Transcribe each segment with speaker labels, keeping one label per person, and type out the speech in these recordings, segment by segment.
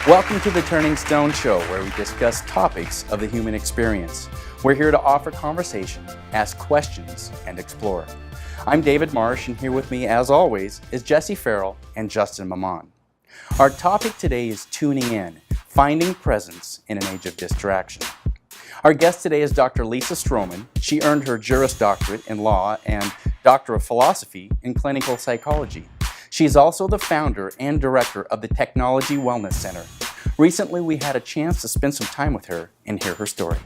Speaker 1: Welcome to the Turning Stone Show, where we discuss topics of the human experience. We're here to offer conversation, ask questions, and explore. I'm David Marsh, and here with me, as always, is Jesse Farrell and Justin Mamon. Our topic today is tuning in, finding presence in an age of distraction. Our guest today is Dr. Lisa Strohman. She earned her Juris Doctorate in Law and Doctor of Philosophy in Clinical Psychology. She is also the founder and director of the Technology Wellness Center. Recently, we had a chance to spend some time with her and hear her story.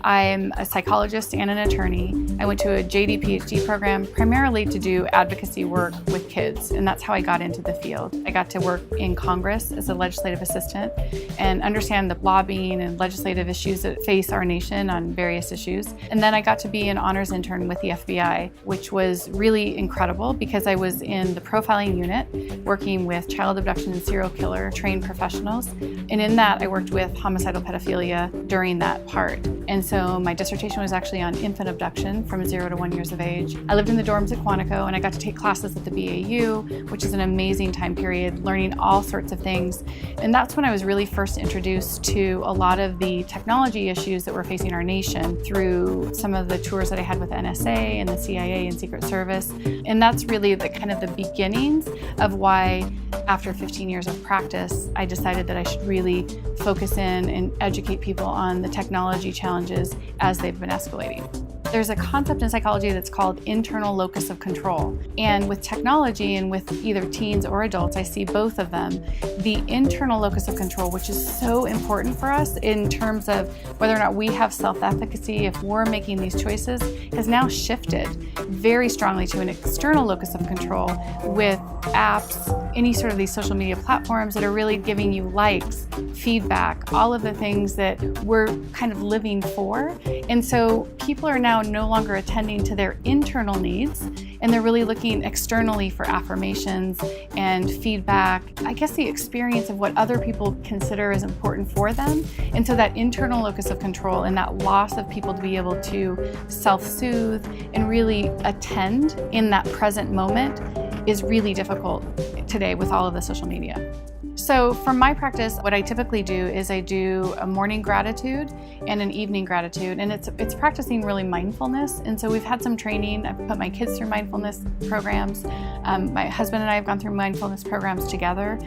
Speaker 2: I'm a psychologist and an attorney. I went to a JD PhD program primarily to do advocacy work with kids, and that's how I got into the field. I got to work in Congress as a legislative assistant and understand the lobbying and legislative issues that face our nation on various issues. And then I got to be an honors intern with the FBI, which was really incredible because I was in the profiling unit working with child abduction and serial killer trained professionals. And in that, I worked with homicidal pedophilia during that part. And so my dissertation was actually on infant abduction from 0 to 1 years of age. I lived in the dorms at Quantico, and I got to take classes at the BAU, which is an amazing time period, learning all sorts of things. And that's when I was really first introduced to a lot of the technology issues that were facing our nation through some of the tours that I had with NSA and the CIA and Secret Service. And that's really the kind of the beginnings of why, after 15 years of practice, I decided that I should really focus in and educate people on the technology challenges as they've been escalating. There's a concept in psychology that's called internal locus of control. And with technology and with either teens or adults, I see both of them. The internal locus of control, which is so important for us in terms of whether or not we have self-efficacy, if we're making these choices, has now shifted very strongly to an external locus of control with apps, any sort of these social media platforms that are really giving you likes, feedback, all of the things that we're kind of living for. And so people are now no longer attending to their internal needs, and they're really looking externally for affirmations and feedback. I guess the experience of what other people consider is important for them. And so that internal locus of control and that loss of people to be able to self-soothe and really attend in that present moment is really difficult today with all of the social media. So for my practice, what I typically do is I do a morning gratitude and an evening gratitude, and it's practicing really mindfulness. And so we've had some training. I've put my kids through mindfulness programs. My husband and I have gone through mindfulness programs together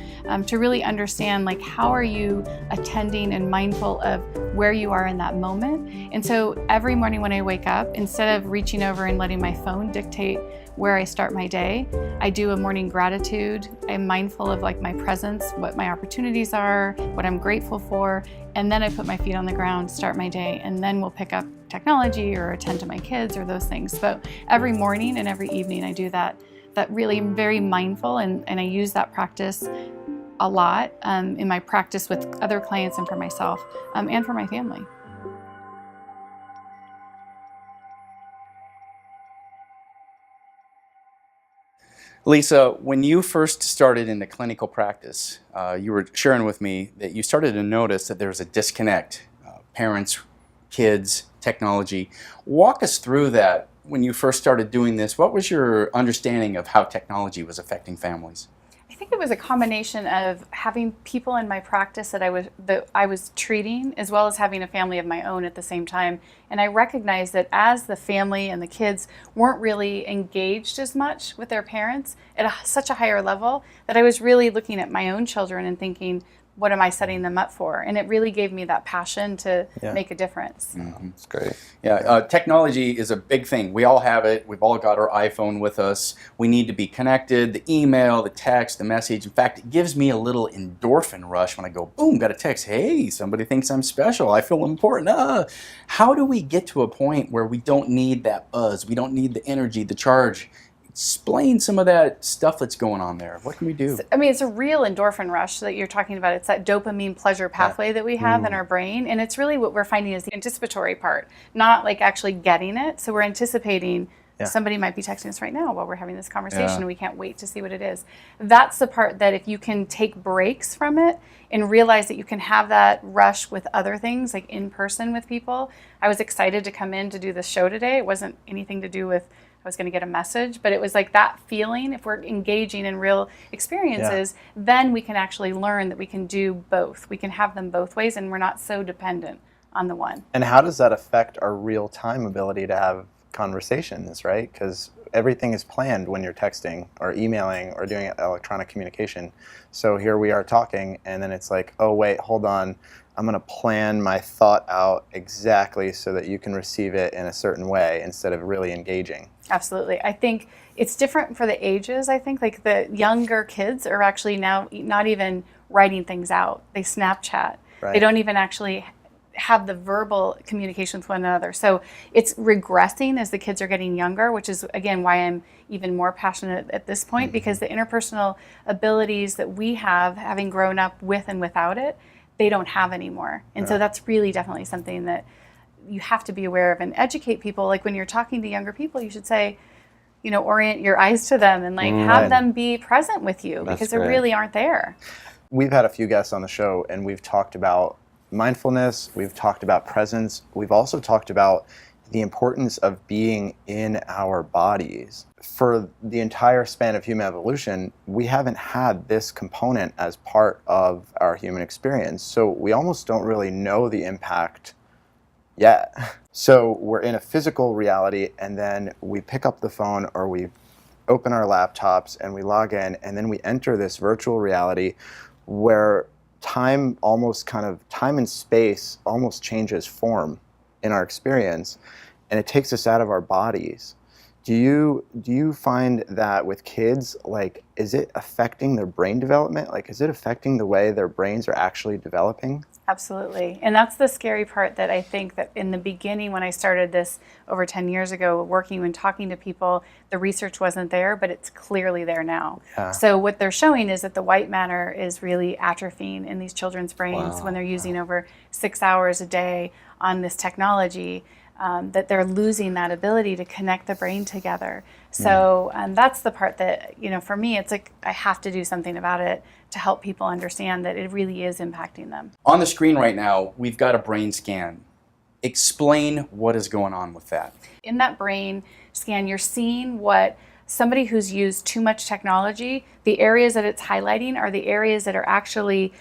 Speaker 2: to really understand, like, how are you attending and mindful of where you are in that moment. And so every morning when I wake up, instead of reaching over and letting my phone dictate where I start my day, I do a morning gratitude. I'm mindful of like my presence, what my opportunities are, what I'm grateful for, and then I put my feet on the ground, start my day, and then we'll pick up technology or attend to my kids or those things. But every morning and every evening I do that really very mindful, and I use that practice a lot in my practice with other clients and for myself and for my family.
Speaker 1: Lisa, when you first started into clinical practice, you were sharing with me that you started to notice that there's a disconnect. Parents, kids, technology. Walk us through that. When you first started doing this, what was your understanding of how technology was affecting families?
Speaker 2: I think it was a combination of having people in my practice that I was treating, as well as having a family of my own at the same time. And I recognized that as the family and the kids weren't really engaged as much with their parents at such a higher level, that I was really looking at my own children and thinking, what am I setting them up for? And it really gave me that passion to make a difference.
Speaker 1: Mm-hmm. That's great. Yeah, technology is a big thing. We all have it. We've all got our iPhone with us. We need to be connected. The email, the text, the message. In fact, it gives me a little endorphin rush when I go, boom, got a text. Hey, somebody thinks I'm special. I feel important. How do we get to a point where we don't need that buzz? We don't need the energy, the charge. Explain some of that stuff that's going on there. What can we do?
Speaker 2: I mean, it's a real endorphin rush that you're talking about. It's that dopamine pleasure pathway that we have in our brain. And it's really what we're finding is the anticipatory part, not like actually getting it. So we're anticipating somebody might be texting us right now while we're having this conversation and we can't wait to see what it is. That's the part that if you can take breaks from it and realize that you can have that rush with other things, like in person with people. I was excited to come in to do this show today. It wasn't anything to do with I was going to get a message, but it was like that feeling. If we're engaging in real experiences, then we can actually learn that we can do both. We can have them both ways, and we're not so dependent on the one.
Speaker 3: And how does that affect our real-time ability to have conversations, right? Because everything is planned when you're texting or emailing or doing electronic communication. So here we are talking, and then it's like, oh wait, hold on, I'm going to plan my thought out exactly so that you can receive it in a certain way instead of really engaging.
Speaker 2: Absolutely. I think it's different for the ages. I think like the younger kids are actually now not even writing things out. They Snapchat.
Speaker 3: Right.
Speaker 2: They don't even actually have the verbal communication with one another. So it's regressing as the kids are getting younger, which is, again, why I'm even more passionate at this point, because the interpersonal abilities that we have, having grown up with and without it, they don't have anymore. And so that's really definitely something that you have to be aware of and educate people. Like when you're talking to younger people, you should say, orient your eyes to them and like have them be present with you, because they really aren't there.
Speaker 3: We've had a few guests on the show, and we've talked about mindfulness, we've talked about presence, we've also talked about the importance of being in our bodies. For the entire span of human evolution, we haven't had this component as part of our human experience, so we almost don't really know the impact yet. So we're in a physical reality, and then we pick up the phone or we open our laptops and we log in, and then we enter this virtual reality where time and space almost changes form in our experience, and it takes us out of our bodies. Do you find that with kids, like, is it affecting their brain development? Like, is it affecting the way their brains are actually developing?
Speaker 2: Absolutely. And that's the scary part, that I think that in the beginning, when I started this over 10 years ago, working and talking to people, the research wasn't there, but it's clearly there now.
Speaker 3: Yeah.
Speaker 2: So what they're showing is that the white matter is really atrophying in these children's brains when they're using over 6 hours a day on this technology. That they're losing that ability to connect the brain together. So that's the part that, for me, it's like I have to do something about it to help people understand that it really is impacting them.
Speaker 1: On the screen right now, we've got a brain scan. Explain what is going on with that.
Speaker 2: In that brain scan, you're seeing what somebody who's used too much technology, the areas that it's highlighting are the areas that are actually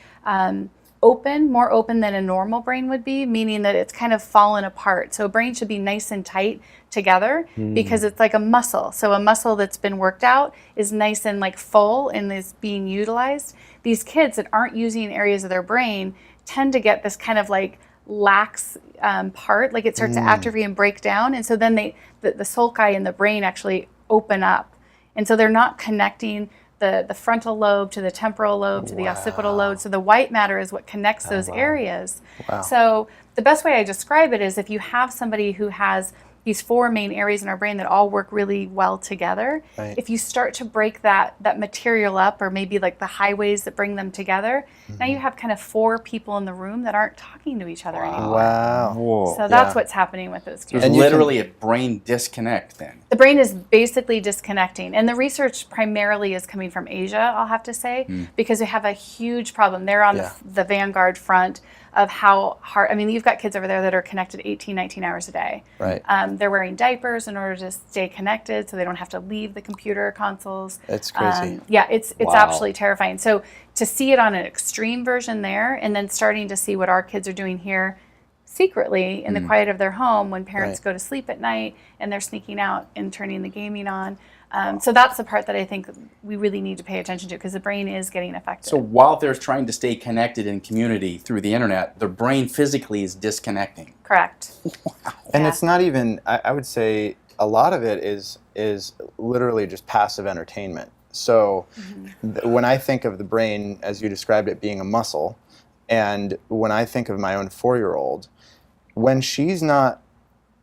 Speaker 2: more open than a normal brain would be, meaning that it's kind of fallen apart. So a brain should be nice and tight together because it's like a muscle. So a muscle that's been worked out is nice and like full and is being utilized. These kids that aren't using areas of their brain tend to get this kind of like lax part, like it starts to atrophy and break down. And so then the sulci in the brain actually open up. And so they're not connecting the frontal lobe to the temporal lobe to the occipital lobe. So the white matter is what connects those areas.
Speaker 3: Wow.
Speaker 2: So the best way I describe it is if you have somebody who has these 4 main areas in our brain that all work really well together, if you start to break that material up, or maybe like the highways that bring them together, now you have kind of 4 people in the room that aren't talking to each other anymore.
Speaker 3: Wow.
Speaker 1: Whoa.
Speaker 2: So that's what's happening with those kids.
Speaker 1: There's literally a brain disconnect then.
Speaker 2: The brain is basically disconnecting. And the research primarily is coming from Asia, I'll have to say, because they have a huge problem. They're on the vanguard front of how hard, you've got kids over there that are connected 18, 19 hours a day.
Speaker 3: Right.
Speaker 2: They're wearing diapers in order to stay connected so they don't have to leave the computer consoles.
Speaker 3: That's crazy.
Speaker 2: It's absolutely terrifying. So to see it on an extreme version there, and then starting to see what our kids are doing here secretly in the quiet of their home when parents go to sleep at night and they're sneaking out and turning the gaming on. So that's the part that I think we really need to pay attention to, because the brain is getting affected.
Speaker 1: So while they're trying to stay connected in community through the internet, the brain physically is disconnecting.
Speaker 2: Correct.
Speaker 1: Wow.
Speaker 3: And it's not even, I would say a lot of it is literally just passive entertainment. So when I think of the brain, as you described it, being a muscle, and when I think of my own 4-year-old, when she's not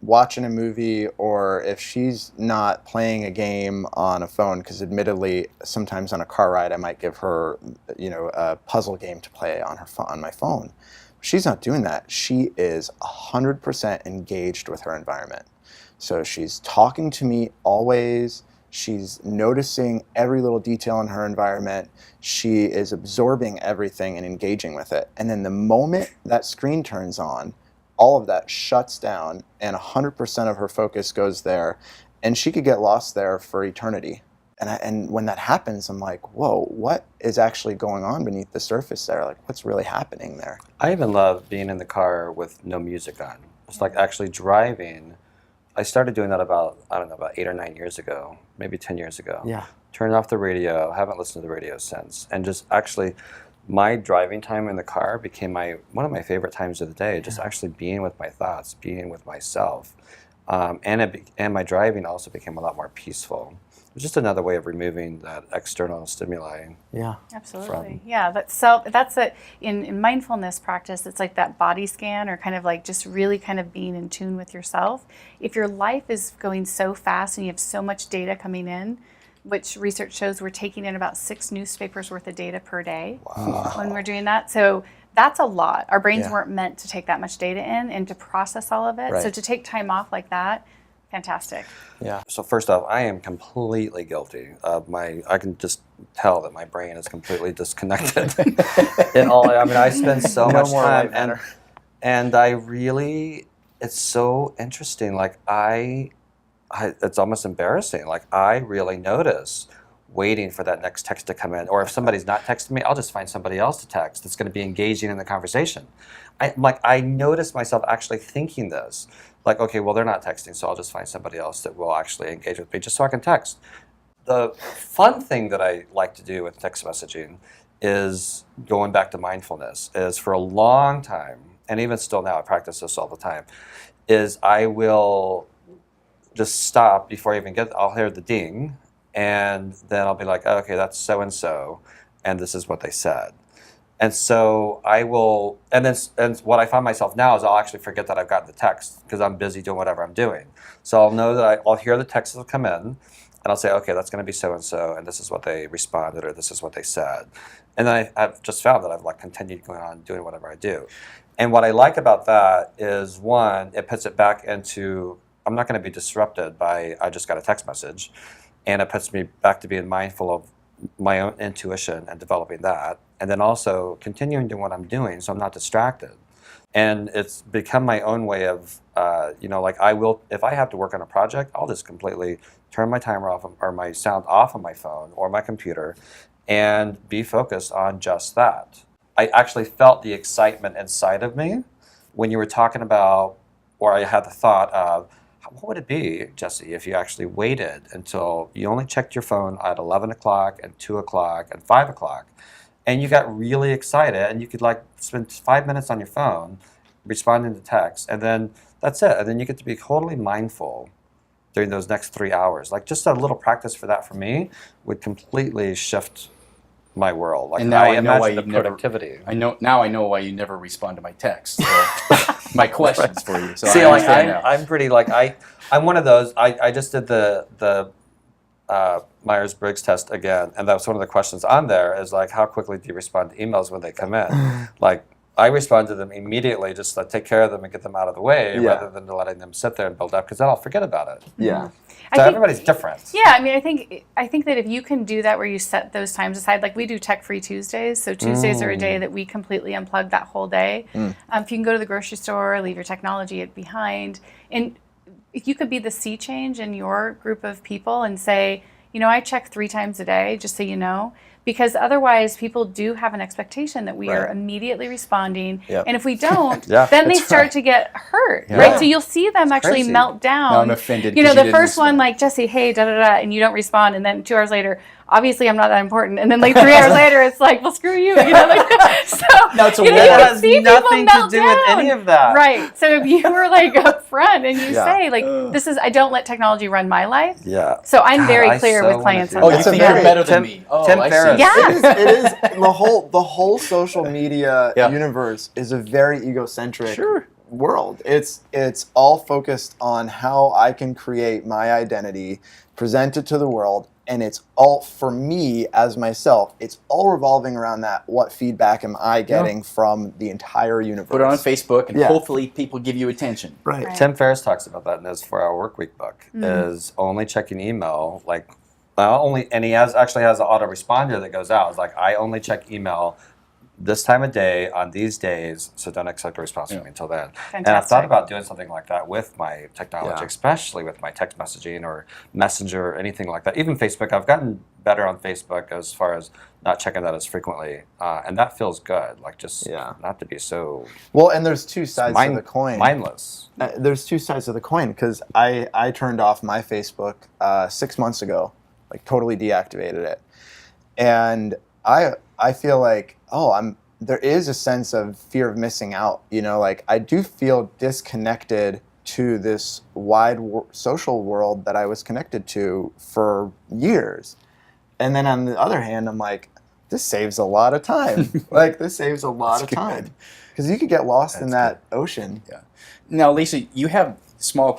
Speaker 3: watching a movie, or if she's not playing a game on a phone, because admittedly sometimes on a car ride I might give her a puzzle game to play on my phone. She's not doing that. She is 100% engaged with her environment. So she's talking to me always. She's noticing every little detail in her environment. She is absorbing everything and engaging with it. And then the moment that screen turns on, all of that shuts down and 100% of her focus goes there. and she could get lost there for eternity. And when that happens, I'm like, whoa, what is actually going on beneath the surface there? Like, what's really happening there?
Speaker 4: I even love being in the car with no music on. It's like actually driving. I started doing that about 8 or 9 years ago, maybe 10 years ago.
Speaker 3: Yeah.
Speaker 4: Turned off the radio, haven't listened to the radio since. And just actually, my driving time in the car became one of my favorite times of the day, just actually being with my thoughts, being with myself. And my driving also became a lot more peaceful. It's just another way of removing that external stimuli.
Speaker 3: Yeah.
Speaker 2: Absolutely. Yeah, in mindfulness practice, it's like that body scan, or kind of like just really kind of being in tune with yourself. If your life is going so fast and you have so much data coming in, which research shows we're taking in about 6 newspapers worth of data per day when we're doing that. So that's a lot. Our brains weren't meant to take that much data in and to process all of it.
Speaker 3: Right.
Speaker 2: So to take time off like that, fantastic.
Speaker 3: Yeah.
Speaker 4: So first off, I am completely guilty of I can just tell that my brain is completely disconnected. I spend so much
Speaker 3: more
Speaker 4: time,
Speaker 3: light matter.
Speaker 4: and I really, it's so interesting. Like it's almost embarrassing. Like I really notice waiting for that next text to come in, or if somebody's not texting me, I'll just find somebody else to text that's going to be engaging in the conversation. I notice myself actually thinking this. Like, okay, well, they're not texting, so I'll just find somebody else that will actually engage with me just so I can text. The fun thing that I like to do with text messaging is, going back to mindfulness, is for a long time, and even still now, I practice this all the time, is I will just stop before I even I'll hear the ding, and then I'll be like, oh, okay, that's so-and-so, and this is what they said. And so I will, and what I find myself now is I'll actually forget that I've gotten the text because I'm busy doing whatever I'm doing. So I'll know that I'll hear the text that'll come in, and I'll say, okay, that's going to be so-and-so, and this is what they responded, or this is what they said. And then I've just found that I've continued going on doing whatever I do. And what I like about that is, one, it puts it back into, I'm not going to be disrupted by, I just got a text message, and it puts me back to being mindful of my own intuition and developing that, and then also continuing doing what I'm doing so I'm not distracted. And it's become my own way of, I will, if I have to work on a project, I'll just completely turn my timer off or my sound off on my phone or my computer and be focused on just that. I actually felt the excitement inside of me when you were talking about, or I had the thought of, what would it be, Jesse, if you actually waited until you only checked your phone at 11 o'clock and 2 o'clock and 5 o'clock, and you got really excited, and you could spend 5 minutes on your phone responding to text, and then that's it. And then you get to be totally mindful during those next 3 hours. Just a little practice for that for me would completely shift my world.
Speaker 1: And now I know why
Speaker 4: imagine
Speaker 1: you
Speaker 4: the productivity.
Speaker 1: I know why you never respond to my texts. So my questions for you. So
Speaker 4: See,
Speaker 1: I understand now.
Speaker 4: I'm pretty I'm one of those. I just did the Myers-Briggs test again, and that was one of the questions on there is how quickly do you respond to emails when they come in? I respond to them immediately, just to take care of them and get them out of the way, rather than letting them sit there and build up, because then I'll forget about it.
Speaker 3: Yeah.
Speaker 4: So everybody's different.
Speaker 2: Yeah, I think that if you can do that, where you set those times aside, like we do tech-free Tuesdays, so Tuesdays are a day that we completely unplug that whole day. If you can go to the grocery store, leave your technology behind, and if you could be the sea change in your group of people and say, I check 3 times a day, just so you know. Because otherwise, people do have an expectation that we are immediately responding.
Speaker 3: Yep.
Speaker 2: And if we don't, then they start to get hurt, right? So you'll see them actually
Speaker 4: crazy.
Speaker 2: melt down.
Speaker 1: Now I'm offended.
Speaker 2: The
Speaker 1: 'cause you didn't
Speaker 2: first one,
Speaker 1: respond.
Speaker 2: Jesse, hey, da-da-da, and you don't respond. And then 2 hours later, obviously I'm not that important. And then 3 hours later, it's well, screw you. So
Speaker 1: No, it's a
Speaker 2: you
Speaker 1: war.
Speaker 2: can
Speaker 4: It has
Speaker 2: see people
Speaker 4: nothing to
Speaker 2: melt
Speaker 4: do with
Speaker 2: down.
Speaker 4: any of that.
Speaker 2: Right. So if you were up front and you
Speaker 3: Yeah.
Speaker 2: say, I don't let technology run my life.
Speaker 4: Yeah.
Speaker 2: So I'm very
Speaker 4: I
Speaker 2: clear
Speaker 4: so
Speaker 2: with
Speaker 4: wanna
Speaker 2: clients
Speaker 4: do
Speaker 2: on
Speaker 1: Oh,
Speaker 4: that.
Speaker 1: you
Speaker 3: It's a
Speaker 1: think you're
Speaker 3: very-
Speaker 1: better than
Speaker 4: Tim-
Speaker 1: me? Oh,
Speaker 4: Tim
Speaker 1: I
Speaker 4: Ferriss.
Speaker 1: see.
Speaker 2: Yeah.
Speaker 3: It is the whole social media
Speaker 1: Yeah.
Speaker 3: universe is a very egocentric
Speaker 1: Sure.
Speaker 3: world. It's all focused on how I can create my identity, present it to the world, and it's all, for me as myself, it's all revolving around that. What feedback am I getting from the entire universe?
Speaker 1: Put it on Facebook, and
Speaker 3: Yeah.
Speaker 1: hopefully people give you attention.
Speaker 3: Right.
Speaker 2: Right.
Speaker 4: Tim Ferriss talks about that in his 4-Hour Workweek book. Is only checking email and he actually has an autoresponder that goes out. It's I only check email this time of day on these days, so don't expect a response from me until then. And I've
Speaker 2: Fantastic.
Speaker 4: thought about doing something like that with my technology,
Speaker 3: Yeah.
Speaker 4: especially with my text messaging or Messenger or anything like that. Even Facebook, I've gotten better on Facebook as far as not checking that as frequently, and that feels good. Like just
Speaker 3: Yeah.
Speaker 4: not to be so
Speaker 3: Well, and there's two sides to the coin.
Speaker 4: mindless.
Speaker 3: There's two sides of the coin because I turned off my Facebook 6 months ago, like totally deactivated it, and I feel like there is a sense of fear of missing out. You know, like I do feel disconnected to this wide social world that I was connected to for years, and then on the other hand, I'm like, this saves a lot of time. Like this saves a lot of time because you could get lost in that ocean.
Speaker 1: Yeah. Now, Lisa, you have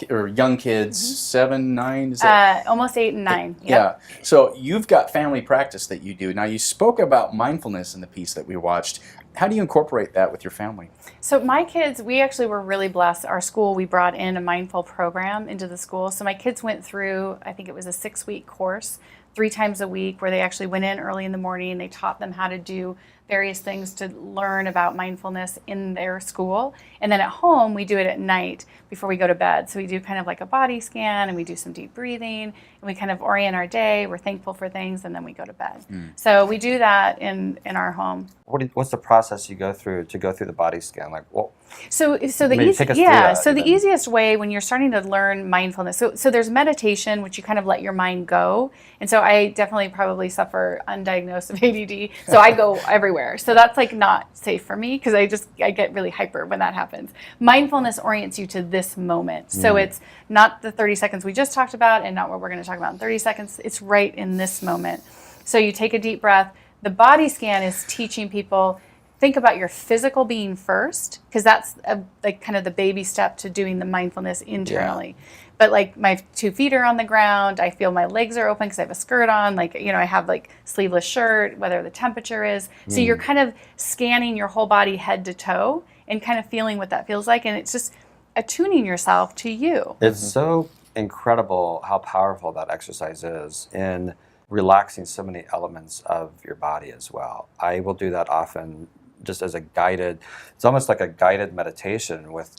Speaker 1: or young kids, 7, 9. Is that?
Speaker 2: Almost 8 and 9. Yep.
Speaker 1: Yeah. So you've got family practice that you do. Now, you spoke about mindfulness in the piece that we watched. How do you incorporate that with your family?
Speaker 2: So my kids, we actually were really blessed. Our school, we brought in a mindful program into the school. So my kids went through, I think it was a 6-week course, 3 times a week, where they actually went in early in the morning and they taught them how to do various things to learn about mindfulness in their school. And then at home, we do it at night before we go to bed. So we do kind of like a body scan and we do some deep breathing and we kind of orient our day. We're thankful for things and then we go to bed. So we do that in our home.
Speaker 4: What's the process you go through to go through the body scan? Like, well,
Speaker 2: So the
Speaker 4: maybe take us through that
Speaker 2: so the
Speaker 4: even.
Speaker 2: easiest way when you're starting to learn mindfulness. So there's meditation, which you kind of let your mind go. And so I definitely probably suffer undiagnosed of ADD. So I go everywhere. So that's like not safe for me because I get really hyper when that happens. Mindfulness orients you to this moment. So it's not the 30 seconds we just talked about and not what we're going to talk about in 30 seconds. It's right in this moment. So you take a deep breath. The body scan is teaching people, think about your physical being first, because that's like kind of the baby step to doing the mindfulness internally. But like my 2 feet are on the ground, I feel my legs are open because I have a skirt on, like, you know, I have like sleeveless shirt, whether the temperature is. So you're kind of scanning your whole body head to toe and kind of feeling what that feels like. And it's just attuning yourself to you.
Speaker 4: It's so incredible how powerful that exercise is in relaxing so many elements of your body as well. I will do that often just as a guided, it's almost like a guided meditation with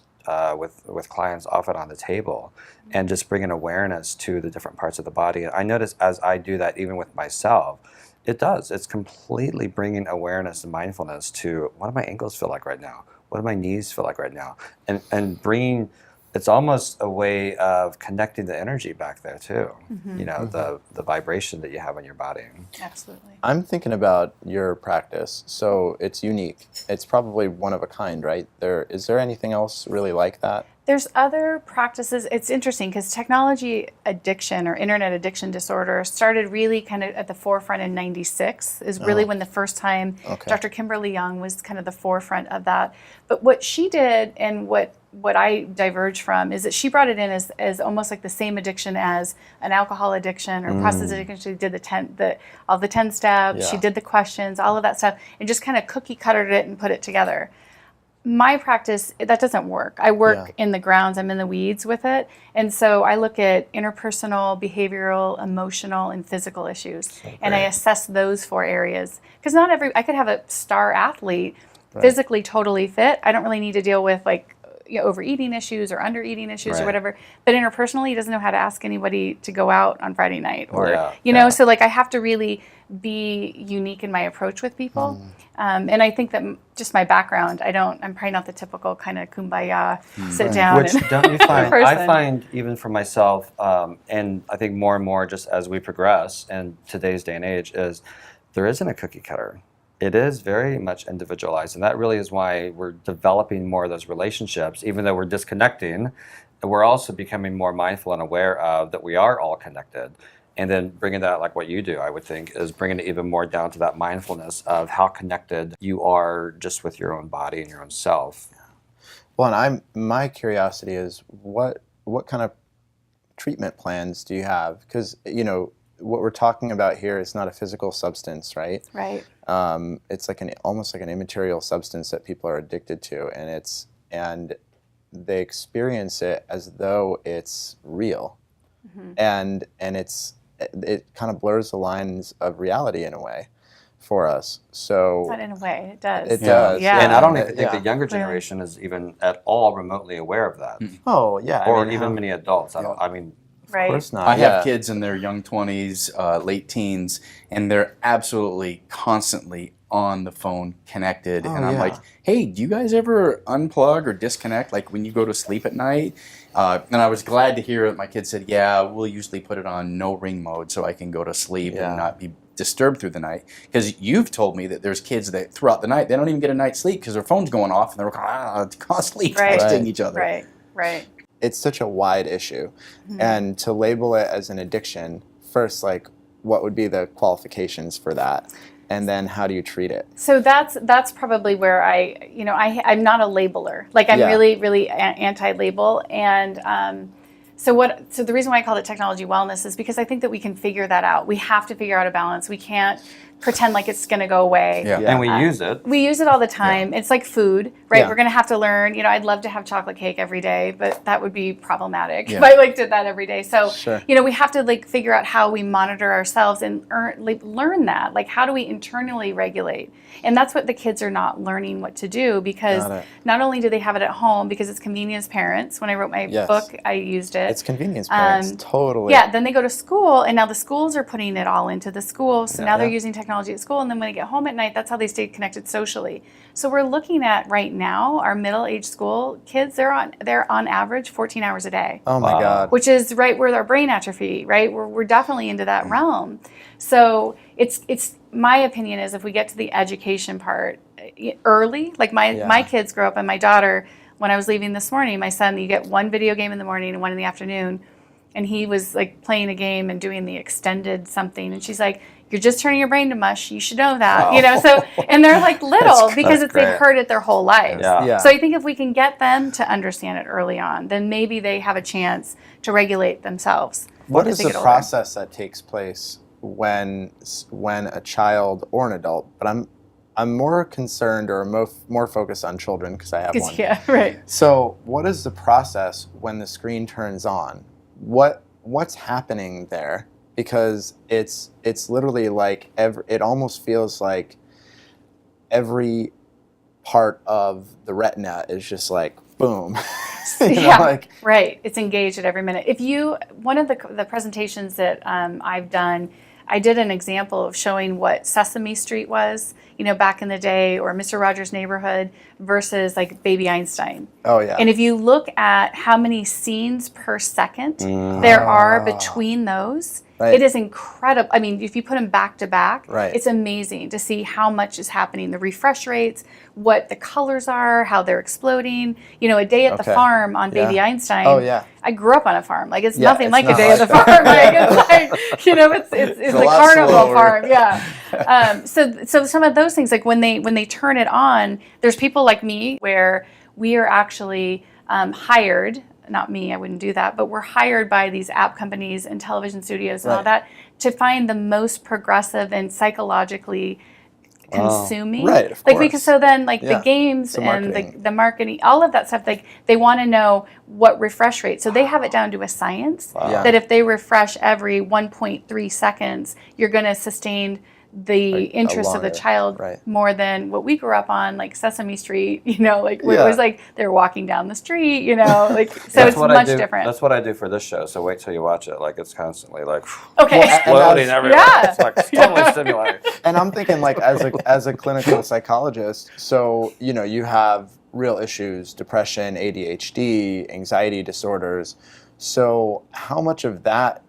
Speaker 4: clients often on the table and just bringing awareness to the different parts of the body. I notice as I do that even with myself, it's completely bringing awareness and mindfulness to what do my ankles feel like right now? What do my knees feel like right now? And bringing, it's almost a way of connecting the energy back there too. You know, the vibration that you have in your body.
Speaker 2: Absolutely.
Speaker 3: I'm thinking about your practice, so it's unique. It's probably one of a kind, right? Is there anything else really like that?
Speaker 2: There's other practices. It's interesting because technology addiction or internet addiction disorder started really kind of at the forefront in '96 is really when the first time Dr. Kimberly Young was kind of the forefront of that. But what she did and what I diverge from is that she brought it in as almost like the same addiction as an alcohol addiction or process addiction. She did all the 10 steps, she did the questions, all of that stuff, and just kind of cookie cuttered it and put it together. My practice, that doesn't work. I work in the grounds, I'm in the weeds with it. And so I look at interpersonal, behavioral, emotional, and physical issues. And I assess those 4 areas. Because I could have a star athlete, physically totally fit. I don't really need to deal with like overeating issues or undereating issues or whatever. But interpersonally, he doesn't know how to ask anybody to go out on Friday night. Or, you know, so like I have to really be unique in my approach with people. And I think that just my background, I'm probably not the typical kind of kumbaya, sit down.
Speaker 4: Which
Speaker 2: and
Speaker 4: don't you find? I
Speaker 2: person.
Speaker 4: find even for myself, and I think more and more just as we progress in today's day and age, is there isn't a cookie cutter. It is very much individualized, and that really is why we're developing more of those relationships. Even though we're disconnecting, we're also becoming more mindful and aware of that we are all connected. And then bringing that, like what you do, I would think, is bringing it even more down to that mindfulness of how connected you are just with your own body and your own self.
Speaker 3: Well, and my curiosity is what kind of treatment plans do you have? Because, you know, what we're talking about here is not a physical substance, right?
Speaker 2: Right.
Speaker 3: It's like almost like an immaterial substance that people are addicted to, and they experience it as though it's real, and it kind of blurs the lines of reality in a way. for us. So
Speaker 2: But in a way, it does.
Speaker 3: it does.
Speaker 2: Yeah.
Speaker 4: And I don't even think
Speaker 3: Yeah.
Speaker 4: the younger generation is even at all remotely aware of that,
Speaker 3: Oh yeah.
Speaker 4: or
Speaker 3: I mean,
Speaker 4: even
Speaker 3: how-
Speaker 4: many adults. I mean,
Speaker 2: Right.
Speaker 3: Of course not.
Speaker 1: I have
Speaker 3: yeah.
Speaker 1: kids in their young 20s, late teens, and they're absolutely constantly on the phone connected.
Speaker 3: Oh,
Speaker 1: and I'm
Speaker 3: yeah.
Speaker 1: like, hey, do you guys ever unplug or disconnect, like when you go to sleep at night? And I was glad to hear that my kid said, yeah, we'll usually put it on no ring mode so I can go to sleep
Speaker 3: Yeah.
Speaker 1: and not be disturbed through the night. Because you've told me that there's kids that throughout the night, they don't even get a night's sleep because their phone's going off and they're constantly
Speaker 2: Right.
Speaker 1: texting
Speaker 3: Right.
Speaker 1: each other.
Speaker 2: Right. Right.
Speaker 3: It's such a wide issue. And to label it as an addiction, first, like, what would be the qualifications for that? And then how do you treat it?
Speaker 2: So that's probably where I'm not a labeler. Like I'm
Speaker 3: Yeah.
Speaker 2: really anti-label. And so the reason why I call it technology wellness is because I think that we can figure that out. We have to figure out a balance. We can't pretend like it's going to go away.
Speaker 1: Yeah.
Speaker 3: Yeah.
Speaker 4: and we use it.
Speaker 2: We use it all the time. It's like food, right?
Speaker 3: Yeah.
Speaker 2: We're going to have to learn. I'd love to have chocolate cake every day, but that would be problematic
Speaker 1: Yeah.
Speaker 2: if I did that every day. So,
Speaker 3: Sure.
Speaker 2: we have to figure out how we monitor ourselves and learn that. Like, how do we internally regulate? And that's what the kids are not learning what to do, because
Speaker 3: Got it.
Speaker 2: not only do they have it at home because it's convenient as parents. When I wrote my
Speaker 3: Yes.
Speaker 2: book, I used it.
Speaker 3: It's convenience, parents. Totally.
Speaker 2: Yeah, then they go to school, and now the schools are putting it all into the school. So now they're
Speaker 3: Yeah.
Speaker 2: using technology at school, and then when they get home at night, that's how they stay connected socially. So we're looking at right now our middle-aged school kids. They're on average 14 hours a day,
Speaker 3: Oh my
Speaker 4: Wow.
Speaker 3: God.
Speaker 2: which is right where our brain atrophy. Right, we're definitely into that realm. So it's my opinion is if we get to the education part early, like my kids grow up, and my daughter. When I was leaving this morning, my son, you get one video game in the morning and one in the afternoon. And he was like playing a game and doing the extended something. And she's like, you're just turning your brain to mush. You should know that. So, and they're like little because
Speaker 4: That's
Speaker 2: they've
Speaker 4: great.
Speaker 2: heard it their whole lives.
Speaker 4: Yeah.
Speaker 3: Yeah.
Speaker 2: So I think if we can get them to understand it early on, then maybe they have a chance to regulate themselves.
Speaker 3: What
Speaker 2: as
Speaker 3: is
Speaker 2: they
Speaker 3: the
Speaker 2: get older.
Speaker 3: process that takes place when a child or an adult? But I'm more concerned or more focused on children because I have one.
Speaker 2: Yeah, right.
Speaker 3: So what is the process when the screen turns on? What's happening there? Because it's literally like it almost feels like every part of the retina is just like boom.
Speaker 2: Right. It's engaged at every minute. One of the presentations that I've done, I did an example of showing what Sesame Street was, back in the day, or Mr. Rogers' Neighborhood versus like Baby Einstein.
Speaker 3: Oh yeah.
Speaker 2: And if you look at how many scenes per second there are between those,
Speaker 3: Right.
Speaker 2: it is incredible. I mean, if you put them back to back,
Speaker 3: Right.
Speaker 2: it's amazing to see how much is happening, the refresh rates, what the colors are, how they're exploding. A day at the
Speaker 3: Okay.
Speaker 2: farm on Baby
Speaker 3: Yeah.
Speaker 2: Einstein.
Speaker 3: Oh yeah.
Speaker 2: I grew up on a farm. Like it's
Speaker 3: Yeah,
Speaker 2: nothing
Speaker 3: it's
Speaker 2: like a
Speaker 3: not
Speaker 2: day at the
Speaker 3: like
Speaker 2: farm.
Speaker 3: that.
Speaker 2: Like it's
Speaker 1: a
Speaker 2: the
Speaker 1: lot
Speaker 2: carnival
Speaker 1: slower.
Speaker 2: farm. Yeah. So some of those things, like when they turn it on, there's people like me where we are actually hired. Not me, I wouldn't do that, but we're hired by these app companies and television studios and all
Speaker 3: Right.
Speaker 2: that to find the most progressive and psychologically consuming.
Speaker 3: Right, of
Speaker 2: Like
Speaker 3: course.
Speaker 2: because so then like
Speaker 3: Yeah.
Speaker 2: the games
Speaker 3: So
Speaker 2: and
Speaker 3: marketing.
Speaker 2: the marketing, all of that stuff, like they want to know what refresh rate. So they have it down to a science
Speaker 3: Yeah.
Speaker 2: that if they refresh every 1.3 seconds, you're going to sustain the interest of the
Speaker 3: longer,
Speaker 2: child
Speaker 3: right.
Speaker 2: more than what we grew up on, like Sesame Street, like where
Speaker 3: Yeah.
Speaker 2: it was like they're walking down the street, like so
Speaker 4: That's
Speaker 2: it's
Speaker 4: what
Speaker 2: much
Speaker 4: I do.
Speaker 2: different.
Speaker 4: That's what I do for this show. So wait till you watch it. Like it's constantly like
Speaker 2: Okay.
Speaker 3: Well,
Speaker 4: exploding everywhere.
Speaker 2: Yeah.
Speaker 4: It's like totally stimulating.
Speaker 3: And I'm thinking like as a clinical psychologist, so you have real issues, depression, ADHD, anxiety disorders. So how much of that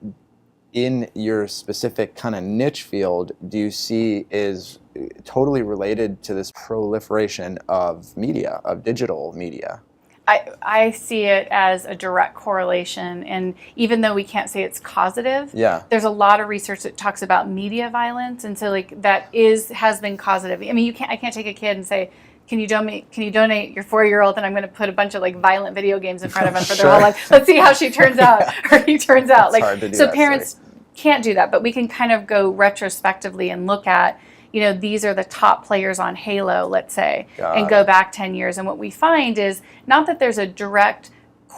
Speaker 3: in your specific kind of niche field do you see is totally related to this proliferation of media, of digital media?
Speaker 2: I see it as a direct correlation, and even though we can't say it's causative,
Speaker 3: Yeah.
Speaker 2: there's a lot of research that talks about media violence, and so like that has been causative. I mean, I can't take a kid and say, Can you donate your 4-year-old, and I'm going to put a bunch of like violent video games in front of them for their
Speaker 3: Sure.
Speaker 2: whole life. Let's see how she turns out or he turns out.
Speaker 3: It's hard to do
Speaker 2: So
Speaker 3: that,
Speaker 2: parents can't do that, but we can kind of go retrospectively and look at, these are the top players on Halo, let's say,
Speaker 3: Got
Speaker 2: and go back 10 years. And what we find is not that there's a direct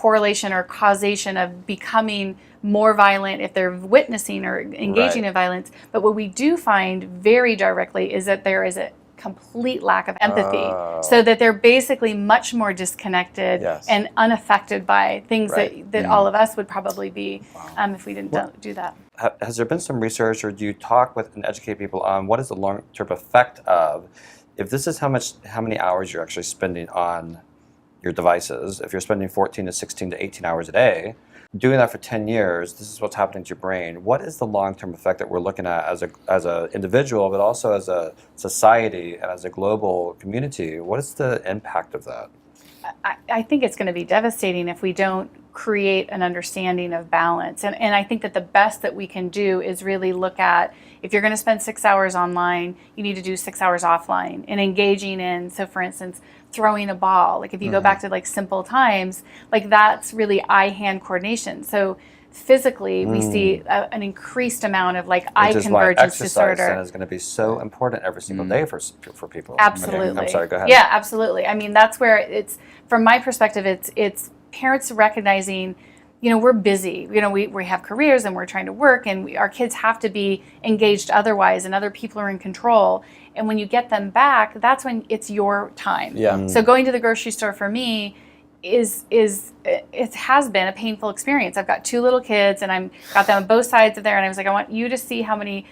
Speaker 2: correlation or causation of becoming more violent if they're witnessing or engaging
Speaker 4: Right.
Speaker 2: in violence. But what we do find very directly is that there is a complete lack of empathy, so that they're basically much more disconnected
Speaker 3: Yes.
Speaker 2: and unaffected by things
Speaker 3: Right.
Speaker 2: that all of us would probably be if we didn't do that.
Speaker 4: Has there been some research, or do you talk with and educate people on what is the long-term effect of, if this is how many hours you're actually spending on your devices, if you're spending 14 to 16 to 18 hours a day, doing that for 10 years, this is what's happening to your brain. What is the long-term effect that we're looking at as a individual, but also as a society and as a global community? What is the impact of that?
Speaker 2: I think it's going to be devastating if we don't create an understanding of balance. And I think that the best that we can do is really look at, if you're going to spend 6 hours online, you need to do 6 hours offline and engaging in, so for instance, throwing a ball. Like if you go back to like simple times, like that's really eye-hand coordination. So physically, we see an increased amount of like eye
Speaker 4: Which is why
Speaker 2: convergence
Speaker 4: exercise
Speaker 2: disorder.
Speaker 4: is going to be so important every single day for people.
Speaker 2: Absolutely.
Speaker 4: Okay, I'm sorry, go ahead.
Speaker 2: Yeah, absolutely. I mean, that's where it's, from my perspective, it's parents recognizing, we're busy. We have careers and we're trying to work, and our kids have to be engaged otherwise, and other people are in control. And when you get them back, that's when it's your time.
Speaker 3: Yeah.
Speaker 2: So going to the grocery store for me it has been a painful experience. I've got 2 little kids, and I'm got them on both sides of there, and I was like, I want you to see how many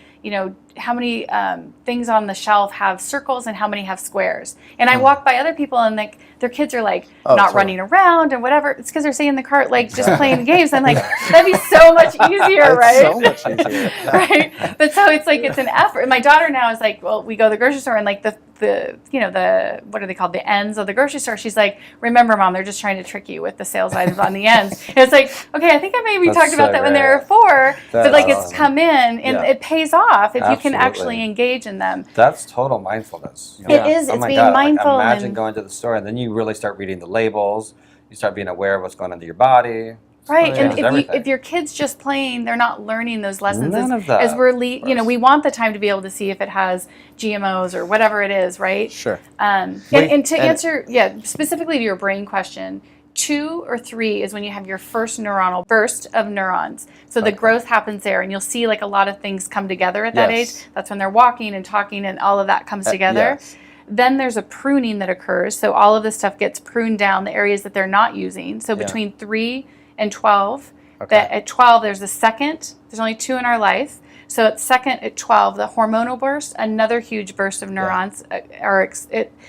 Speaker 2: things on the shelf have circles and how many have squares. And I walk by other people, and like their kids are like not
Speaker 3: totally.
Speaker 2: running around and whatever. It's because they're sitting in the cart like just playing games. I'm like, that'd be so much easier, right?
Speaker 3: So much easier.
Speaker 2: Right. But so it's like, it's an effort. And my daughter now is like, well, we go to the grocery store, and like the what are they called, the ends of the grocery store, she's like, remember, Mom, they're just trying to trick you with the sales items on the ends. And it's like, okay, I think I maybe
Speaker 4: That's
Speaker 2: talked about
Speaker 4: so
Speaker 2: that when they
Speaker 4: great.
Speaker 2: were 4, but
Speaker 4: That's
Speaker 2: like it's
Speaker 4: awesome.
Speaker 2: come in, and
Speaker 3: Yeah.
Speaker 2: it pays off if you can
Speaker 4: Absolutely.
Speaker 2: actually engage in them.
Speaker 4: That's total mindfulness.
Speaker 2: It is.
Speaker 4: Oh
Speaker 2: It's
Speaker 4: my
Speaker 2: being
Speaker 4: God,
Speaker 2: mindful.
Speaker 4: Like, imagine
Speaker 2: and,
Speaker 4: going to the store, and then you really start reading the labels. You start being aware of what's going on in your body.
Speaker 2: right.
Speaker 3: Oh,
Speaker 2: And
Speaker 4: yeah.
Speaker 2: if your kid's just playing, they're not learning those lessons.
Speaker 4: None of that.
Speaker 2: As we're, we want the time to be able to see if it has GMOs or whatever it is, right?
Speaker 3: Sure.
Speaker 2: And to answer, specifically to your brain question, 2 or 3 is when you have your first neuronal burst of neurons. So the growth happens there, and you'll see like a lot of things come together at that
Speaker 3: Yes.
Speaker 2: age. That's when they're walking and talking, and all of that comes together.
Speaker 3: Yes.
Speaker 2: Then there's a pruning that occurs. So all of this stuff gets pruned down, the areas that they're not using. So between 3 and 12, that at 12 there's there's only 2 in our life. So at 12, the hormonal burst, another huge burst of neurons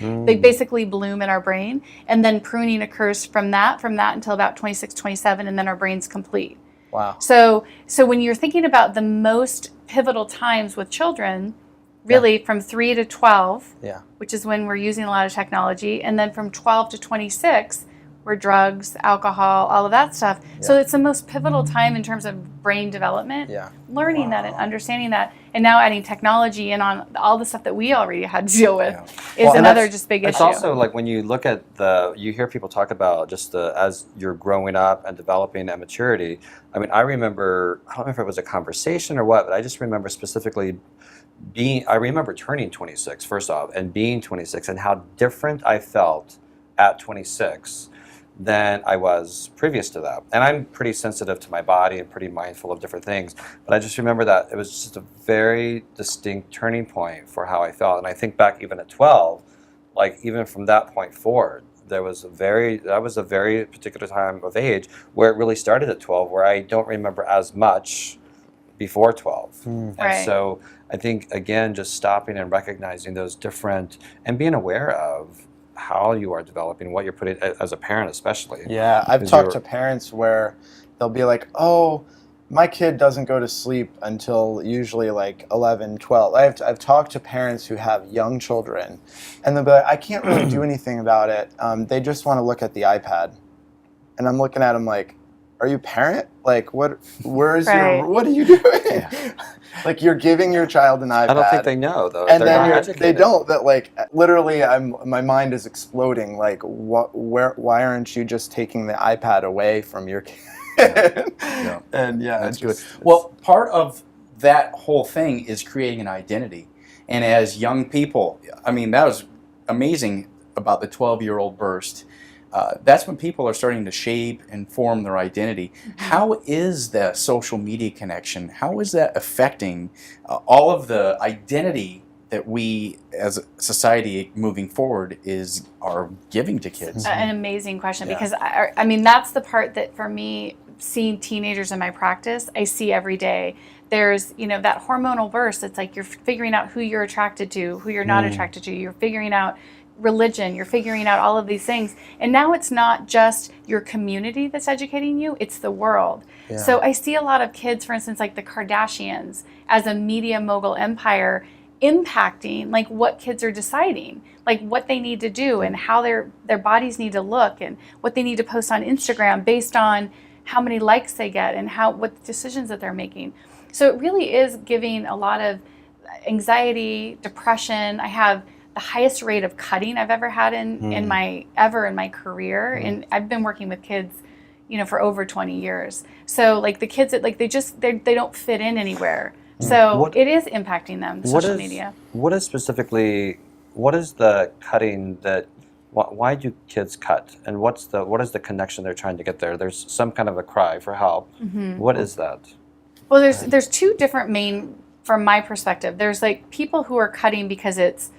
Speaker 2: they basically bloom in our brain, and then pruning occurs from that until about 26, 27, and then our brain's complete.
Speaker 3: Wow.
Speaker 2: So when you're thinking about the most pivotal times with children, really from 3 to 12, which is when we're using a lot of technology, and then from 12 to 26, where drugs, alcohol, all of that stuff. So it's the most pivotal time in terms of brain development. Learning that and understanding that, and now adding technology in on all the stuff that we already had to deal with is
Speaker 4: Well, and
Speaker 2: another
Speaker 4: that's-
Speaker 2: just big
Speaker 4: It's
Speaker 2: issue.
Speaker 4: also like when you look at you hear people talk about just as you're growing up and developing at maturity. I mean, I don't remember if it was a conversation or what, but I just remember specifically I remember turning 26, first off, and being 26, and how different I felt at 26 than I was previous to that. And I'm pretty sensitive to my body and pretty mindful of different things. But I just remember that it was just a very distinct turning point for how I felt. And I think back even at 12, like even from that point forward, that was a very particular time of age where it really started at 12, where I don't remember as much before 12. And
Speaker 2: Right.
Speaker 4: so I think, again, just stopping and recognizing those different, and being aware of how you are developing, what you're putting, as a parent especially.
Speaker 3: Yeah, I've
Speaker 4: 'Cause
Speaker 3: talked
Speaker 4: you're-
Speaker 3: to parents where they'll be like, oh, my kid doesn't go to sleep until usually like 11, 12. I've talked to parents who have young children, and they'll be like, I can't really do anything about it. They just want to look at the iPad. And I'm looking at them like, are you a parent? Like, what are you doing? Like, you're giving your child an iPad.
Speaker 4: I don't think they know, though.
Speaker 3: And
Speaker 4: They're
Speaker 3: then
Speaker 4: not
Speaker 3: they
Speaker 4: educated.
Speaker 3: don't. That like literally, my mind is exploding. Like, why aren't you just taking the iPad away from your kid? And
Speaker 1: That's
Speaker 3: it's
Speaker 1: good.
Speaker 3: just-
Speaker 1: Well, part of that whole thing is creating an identity. And as young people, I mean, that was amazing about the 12-year-old burst. that's when people are starting to shape and form their identity. How is the social media connection, how is that affecting all of the identity that we as a society moving forward are giving to kids?
Speaker 2: An amazing question,
Speaker 3: Yeah.
Speaker 2: because I mean, that's the part that for me, seeing teenagers in my practice, I see every day. There's, that hormonal burst. It's like you're figuring out who you're attracted to, who you're not attracted to. You're figuring out religion, you're figuring out all of these things. And now it's not just your community that's educating you, it's the world.
Speaker 3: Yeah.
Speaker 2: So I see a lot of kids, for instance, like the Kardashians, as a media mogul empire, impacting like what kids are deciding, like what they need to do and how their bodies need to look and what they need to post on Instagram based on how many likes they get and what decisions that they're making. So it really is giving a lot of anxiety, depression. I have the highest rate of cutting I've ever had in my career, and I've been working with kids, for over 20 years. So like the kids that like they don't fit in anywhere. So it is impacting them, social media.
Speaker 4: What is the cutting that, why do kids cut? And what is the connection they're trying to get there? There's some kind of a cry for help. What is that?
Speaker 2: Well, there's two different main, from my perspective. There's like people who are cutting because it's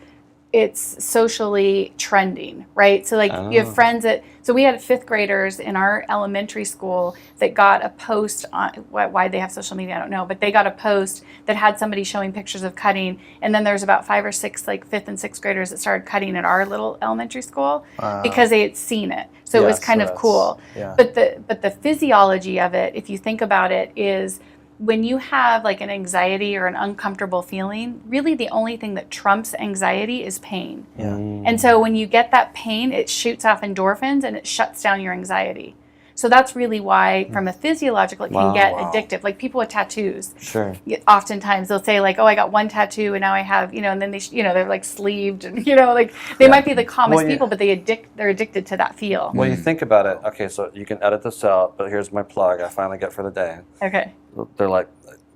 Speaker 2: socially trending, right? So like you have friends so we had fifth graders in our elementary school that got a post on, why they have social media, I don't know, but they got a post that had somebody showing pictures of cutting. And then there's about 5 or 6 like fifth and sixth graders that started cutting at our little elementary school because they had seen it. So it was kind of cool.
Speaker 3: Yeah.
Speaker 2: But the physiology of it, if you think about it, is when you have like an anxiety or an uncomfortable feeling, really the only thing that trumps anxiety is pain.
Speaker 3: Yeah.
Speaker 2: And so when you get that pain, it shoots off endorphins and it shuts down your anxiety. So that's really why, from a physiological, it can get addictive. Like people with tattoos.
Speaker 4: Sure.
Speaker 2: Oftentimes they'll say like, oh, I got one tattoo and now I have, and then they, they're like sleeved and, like they might be the calmest people, but they're addicted to that feel.
Speaker 4: When you think about it, okay, so you can edit this out, but here's my plug I finally get for the day.
Speaker 2: Okay.
Speaker 4: They're like,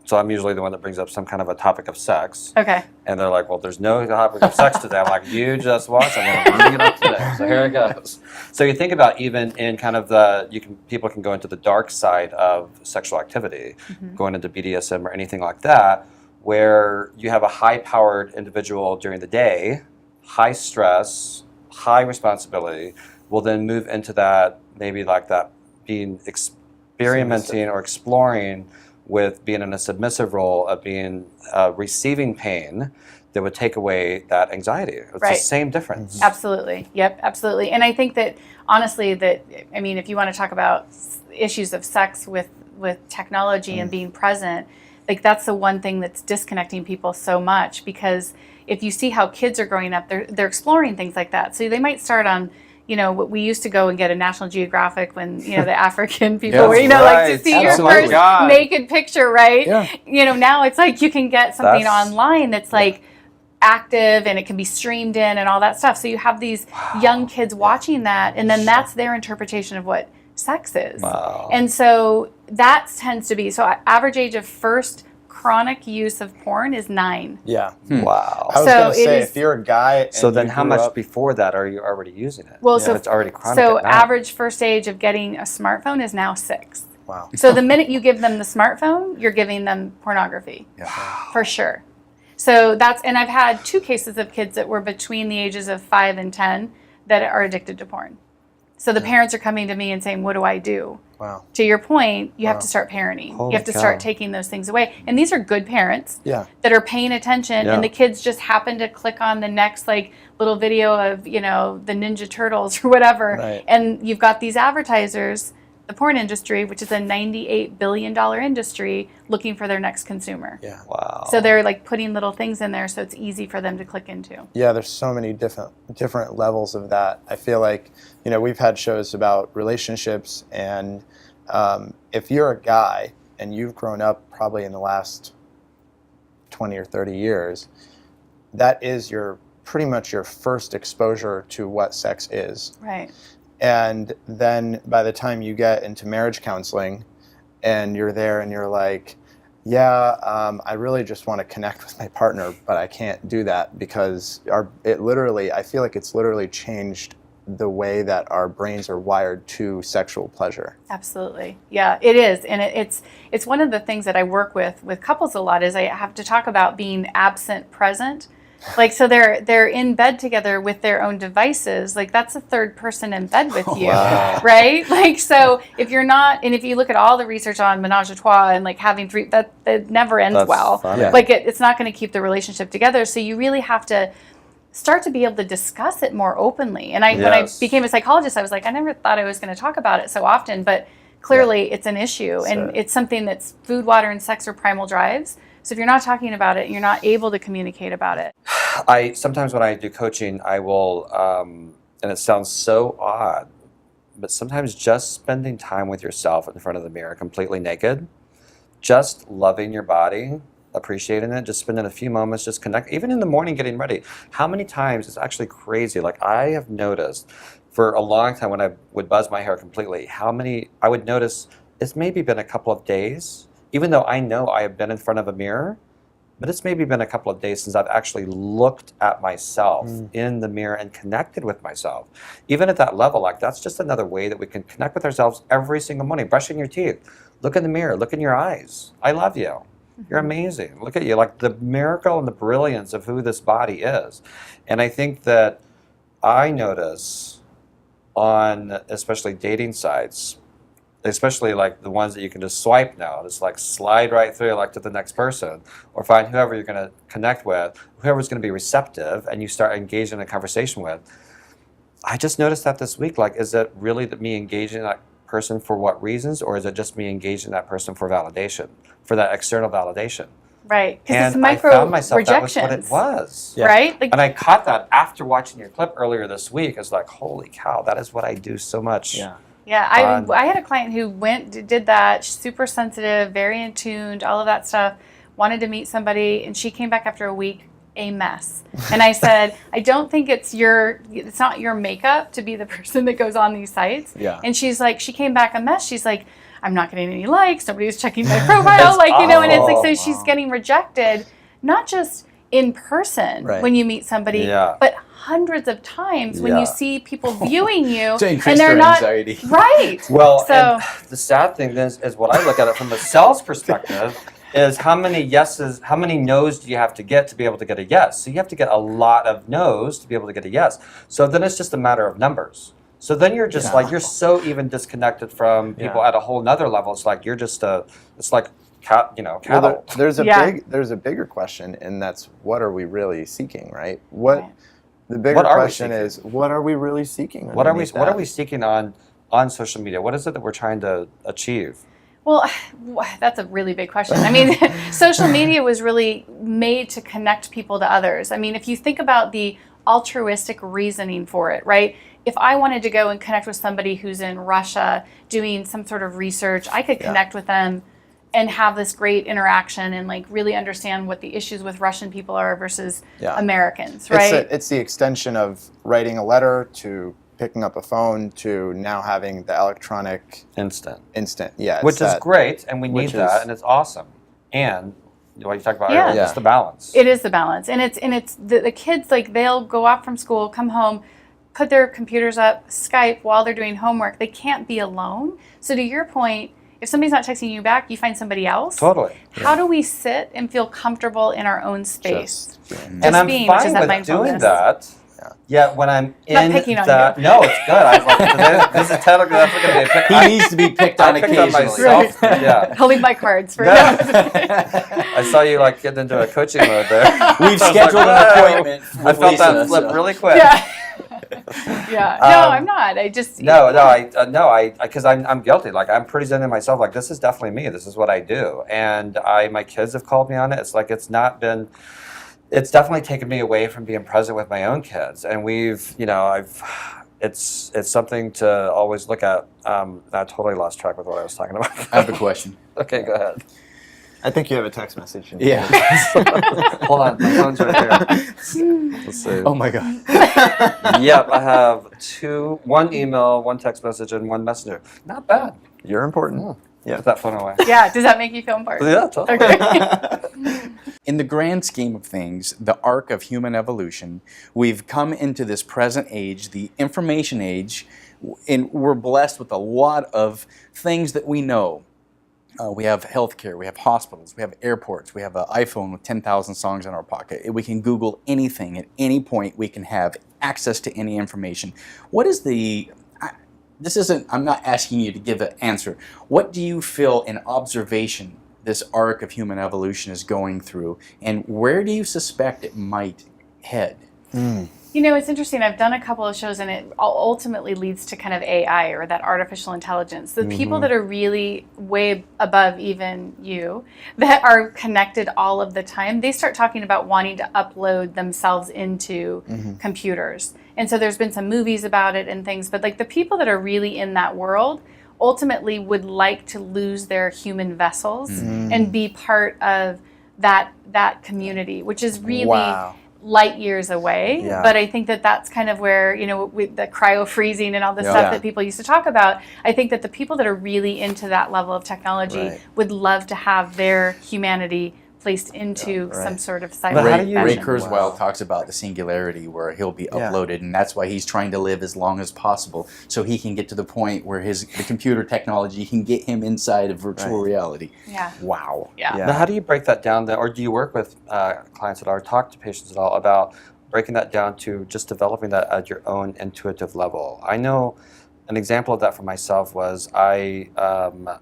Speaker 4: so I'm usually the one that brings up some kind of a topic of sex.
Speaker 2: Okay.
Speaker 4: And they're like, well, there's no topic of sex today. I'm like, you just watch. I'm going to bring it up today. So here it goes. So you think about even in kind of people can go into the dark side of sexual activity, going into BDSM or anything like that, where you have a high-powered individual during the day, high stress, high responsibility, will then move into that, maybe like that being experimenting or exploring with being in a submissive role of being receiving pain that would take away that anxiety. It's the same difference.
Speaker 2: Absolutely. Yep, absolutely. And I think that, honestly, if you want to talk about issues of sex with technology and being present, like that's the one thing that's disconnecting people so much, because if you see how kids are growing up, they're exploring things like that. So they might start on, what we used to go and get a National Geographic when, the African people were, like to see your first naked picture, right?
Speaker 3: Yeah.
Speaker 2: Now it's like you can get something online that's like active and it can be streamed in and all that stuff. So you have these young kids watching that, and then that's their interpretation of what sex is.
Speaker 4: Wow.
Speaker 2: And so that tends to be, average age of first chronic use of porn is 9.
Speaker 3: Yeah.
Speaker 4: Wow.
Speaker 3: I was going to say, if you're a guy, and
Speaker 4: so then how much
Speaker 3: up,
Speaker 4: before that are you already using it?
Speaker 2: Well, so
Speaker 4: it's already chronic.
Speaker 2: So
Speaker 4: at 9.
Speaker 2: average first age of getting a smartphone is now 6.
Speaker 3: Wow.
Speaker 2: So the minute you give them the smartphone, you're giving them pornography.
Speaker 1: Yeah.
Speaker 2: For sure. So and I've had 2 cases of kids that were between the ages of 5 and 10 that are addicted to porn. So the parents are coming to me and saying, what do I do?
Speaker 3: Wow.
Speaker 2: To your point, you have to start parenting.
Speaker 4: Holy
Speaker 2: you have to start taking those things away. And these are good parents that are paying attention, and the kids just happen to click on the next like little video of, the Ninja Turtles or whatever.
Speaker 3: Right.
Speaker 2: And you've got these advertisers, the porn industry, which is a $98 billion industry, looking for their next consumer.
Speaker 3: Yeah.
Speaker 4: Wow.
Speaker 2: So they're like putting little things in there so it's easy for them to click into.
Speaker 3: Yeah, there's so many different levels of that. I feel like, we've had shows about relationships, and if you're a guy and you've grown up probably in the last 20 or 30 years, that is pretty much your first exposure to what sex is.
Speaker 2: Right.
Speaker 3: And then by the time you get into marriage counseling and you're there and you're like, I really just want to connect with my partner, but I can't do that because I feel like it's literally changed the way that our brains are wired to sexual pleasure.
Speaker 2: Absolutely. Yeah, it is. And it's one of the things that I work with couples a lot is I have to talk about being absent present. Like, so they're in bed together with their own devices. Like, that's a third person in bed with you,
Speaker 3: Wow.
Speaker 2: right? Like, so if you're not, and if you look at all the research on menage a trois and like having three, that never ends
Speaker 4: That's
Speaker 2: well.
Speaker 4: funny.
Speaker 3: Yeah.
Speaker 2: Like, it's not going to keep the relationship together. So you really have to start to be able to discuss it more openly. And when I
Speaker 4: Yes.
Speaker 2: became a psychologist, I was like, I never thought I was going to talk about it so often, but clearly it's an issue, and it's something that's food, water, and sex are primal drives. So if you're not talking about it, you're not able to communicate about it.
Speaker 4: I sometimes when I do coaching, I will, and it sounds so odd, but sometimes just spending time with yourself in front of the mirror, completely naked, just loving your body, appreciating it, just spending a few moments, just connect, even in the morning getting ready. How many times, it's actually crazy, like I have noticed for a long time when I would buzz my hair completely, how many, I would notice it's maybe been a couple of days, even though I know I have been in front of a mirror, but it's maybe been a couple of days since I've actually looked at myself in the mirror and connected with myself. Even at that level, like that's just another way that we can connect with ourselves every single morning. Brushing your teeth, look in the mirror, look in your eyes. I love you. You're amazing. Look at you, like the miracle and the brilliance of who this body is. And I think that I notice on especially dating sites, especially like the ones that you can just swipe now, just like slide right through like to the next person, or find whoever you're going to connect with, whoever's going to be receptive, and you start engaging in a conversation with. I just noticed that this week, like, is it really me engaging that person for what reasons, or is it just me engaging that person for validation, for that external validation?
Speaker 2: Right. Because it's
Speaker 4: And I
Speaker 2: micro
Speaker 4: found myself that was what it
Speaker 2: rejections.
Speaker 4: was.
Speaker 3: Yeah.
Speaker 2: Right? Like,
Speaker 4: And I caught that after watching your clip earlier this week. I was like, holy cow, that is what I do so much.
Speaker 2: yeah, I had a client who did that, super sensitive, very in tuned, all of that stuff, wanted to meet somebody, and she came back after a week a mess. And I said, I don't think it's not your makeup to be the person that goes on these sites.
Speaker 3: Yeah.
Speaker 2: And she's like, she came back a mess. She's like, I'm not getting any likes. Nobody's checking my profile. Like, you know, and it's like, so she's getting rejected, not just in person when you meet somebody, but hundreds of times when you see people viewing you
Speaker 1: To increase
Speaker 2: and they're
Speaker 1: their
Speaker 2: not
Speaker 1: anxiety.
Speaker 2: right.
Speaker 4: Well,
Speaker 2: So-
Speaker 4: and the sad thing is what I look at it from a sales perspective is how many yeses, how many no's do you have to get be able to get a yes? So you have to get a lot of no's to be able to get a yes. So then it's just a matter of numbers. So then you're just like, you're so even disconnected from people at a whole nother level. It's like, you're just it's like, cattle.
Speaker 3: Well, there's a
Speaker 2: Yeah.
Speaker 3: there's a bigger question, and that's what are we really seeking, right?
Speaker 2: Right.
Speaker 3: The bigger
Speaker 4: What are we
Speaker 3: question
Speaker 4: seeking?
Speaker 3: is, what are we really seeking?
Speaker 4: What are
Speaker 3: underneath
Speaker 4: we
Speaker 3: that?
Speaker 4: seeking on social media? What is it that we're trying to achieve?
Speaker 2: Well, that's a really big question. I mean, social media was really made to connect people to others. I mean, if you think about the altruistic reasoning for it, right? If I wanted to go and connect with somebody who's in Russia doing some sort of research, I could connect with them and have this great interaction and like really understand what the issues with Russian people are versus Americans, right?
Speaker 3: It's the extension of writing a letter to picking up a phone to now having the electronic
Speaker 4: Instant.
Speaker 3: Yeah,
Speaker 4: Which is great, and we need
Speaker 3: which
Speaker 4: that,
Speaker 3: is-
Speaker 4: and it's awesome. And what you talked about
Speaker 2: Yeah.
Speaker 4: earlier, it's the balance.
Speaker 2: It is the balance, and it's the kids, like, they'll go out from school, come home, put their computers up, Skype while they're doing homework. They can't be alone. So to your point, if somebody's not texting you back, you find somebody else.
Speaker 4: Totally.
Speaker 2: How do we sit and feel comfortable in our own space?
Speaker 4: And I'm
Speaker 2: being, which is
Speaker 4: fine
Speaker 2: that
Speaker 4: with
Speaker 2: mindfulness.
Speaker 4: doing that. Yeah, when I'm
Speaker 2: Not
Speaker 4: in
Speaker 2: picking on
Speaker 4: that.
Speaker 2: you.
Speaker 4: No, it's good. I was like, this is technically that's going to be a pick.
Speaker 1: He needs to be picked on
Speaker 4: I picked on
Speaker 1: occasionally.
Speaker 4: myself. Yeah.
Speaker 2: I'll leave my cards for
Speaker 4: Yeah.
Speaker 2: now.
Speaker 4: I saw you like getting into a coaching mode there.
Speaker 1: We've
Speaker 4: I was
Speaker 1: scheduled
Speaker 4: like,
Speaker 1: an
Speaker 4: "Whoa."
Speaker 1: appointment
Speaker 4: I
Speaker 1: with
Speaker 4: felt
Speaker 1: Lisa,
Speaker 4: that flip
Speaker 1: so-
Speaker 4: really quick.
Speaker 2: Yeah. Yeah. No, I'm not. I just
Speaker 4: Because I'm guilty. Like I'm pretty zen in myself. Like this is definitely me. This is what I do. And my kids have called me on it. It's like it's definitely taken me away from being present with my own kids. And it's something to always look at. I totally lost track with what I was talking about.
Speaker 1: I have a question.
Speaker 4: Okay, go ahead.
Speaker 3: I think you have a text message.
Speaker 1: Yeah.
Speaker 4: Hold on, my phone's right here. Let's see.
Speaker 1: Oh my God.
Speaker 4: Yep, I have one email, one text message, and one messenger. Not bad.
Speaker 3: You're important.
Speaker 4: Put that phone away.
Speaker 2: Yeah, does that make you feel important?
Speaker 4: Yeah, totally.
Speaker 2: Okay.
Speaker 1: In the grand scheme of things, the arc of human evolution, we've come into this present age, the information age, and we're blessed with a lot of things that we know. We have healthcare, we have hospitals, we have airports, we have an iPhone with 10,000 songs in our pocket. We can Google anything at any point. We can have access to any information. What is I'm not asking you to give an answer. What do you feel in observation this arc of human evolution is going through, and where do you suspect it might head?
Speaker 2: You know, it's interesting. I've done a couple of shows, and it ultimately leads to kind of AI, or that artificial intelligence. The people that are really way above even you, that are connected all of the time, they start talking about wanting to upload themselves into computers. And so there's been some movies about it and things, but like the people that are really in that world ultimately would like to lose their human vessels and be part of that community, which is really light years away.
Speaker 3: Yeah.
Speaker 2: But I think that that's kind of where, you know, with the cryo freezing and all the
Speaker 1: Yeah.
Speaker 2: stuff that people used to talk about, I think that the people that are really into that level of technology would love to have their humanity placed into some sort of
Speaker 4: But how do
Speaker 2: cyber
Speaker 4: you-
Speaker 1: Ray
Speaker 2: fashion.
Speaker 1: Kurzweil talks about the singularity where he'll be uploaded, and that's why he's trying to live as long as possible so he can get to the point where the computer technology can get him inside of virtual reality.
Speaker 2: Yeah.
Speaker 1: Wow.
Speaker 2: Yeah.
Speaker 3: Yeah.
Speaker 4: Now, how do you break that down, or do you work with clients at all, or talk to patients at all about breaking that down to just developing that at your own intuitive level? I know an example of that for myself was I